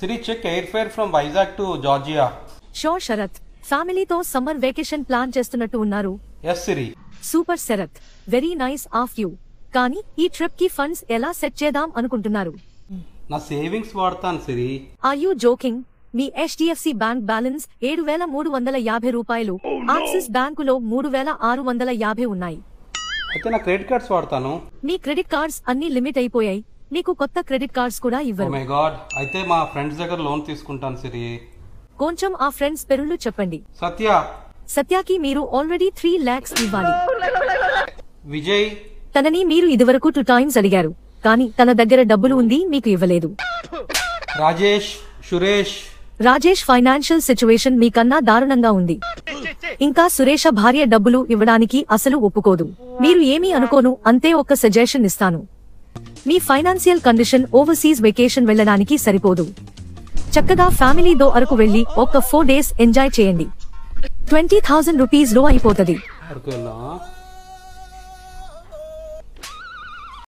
Siri, check airfare from Vizag to Georgia. షోర్ శరత్, ఫ్యామిలీతో summer vacation plan చేస్తున్నట్టు ఉన్నారు. Yes, Siri. Super Sharath, very nice of you. కానీ ఈ trip కి ఫండ్స్ ఎలా సెట్ చేద్దాం అనుకుంటున్నారు? నా సేవింగ్స్ వాడతాను సిరి. Are you joking? మీ HDFC బ్యాంక్ బ్యాలెన్స్ 7,350 రూపాయలు, యాక్సిస్ బ్యాంకులో 3,650 ఉన్నాయి. అయితే నా క్రెడిట్ కార్డ్స్ వాడతాను. మీ క్రెడిట్ కార్డ్స్ అన్ని లిమిట్ అయిపోయాయి. మీకు కొత్త క్రెడిట్ కార్డ్స్ కూడా ఇవ్వరు. ఓ మై గాడ్, అయితే మా ఫ్రెండ్స్ దగ్గర లోన్ తీసుకుంటాను సిరి. కొంచెం ఆ ఫ్రెండ్స్ పేర్లు చెప్పండి. సత్య. సత్యాకి మీరు ఆల్రెడీ 3 lakhs ఇవ్వాలి. విజయ్. తనని మీరు ఇదివరకు 2 times అడిగారు, కానీ తన దగ్గర డబ్బులు ఉంది, మీకు ఇవ్వలేదు. రాజేష్. సురేష్. రాజేష్ ఫైనాన్షియల్ సిచ్యువేషన్ మీకన్నా దారుణంగా ఉంది. ఇంకా సురేష భార్య డబ్బులు ఇవ్వడానికి అసలు ఒప్పుకోదు. మీరు ఏమీ అనుకోను, అంతే. ఒక సజెషన్ ఇస్తాను. మీ ఫైనాన్షియల్ కండిషన్ ఓవర్సీస్ వెకేషన్ వెళ్ళడానికి సరిపోదు. చక్కగా ఫ్యామిలీతో అరకు వెళ్లి ఒక 4 days ఎంజాయ్ చేయండి. 20,000 రూపీస్ లో అయిపోతుంది. అరకు వెళ్దామా?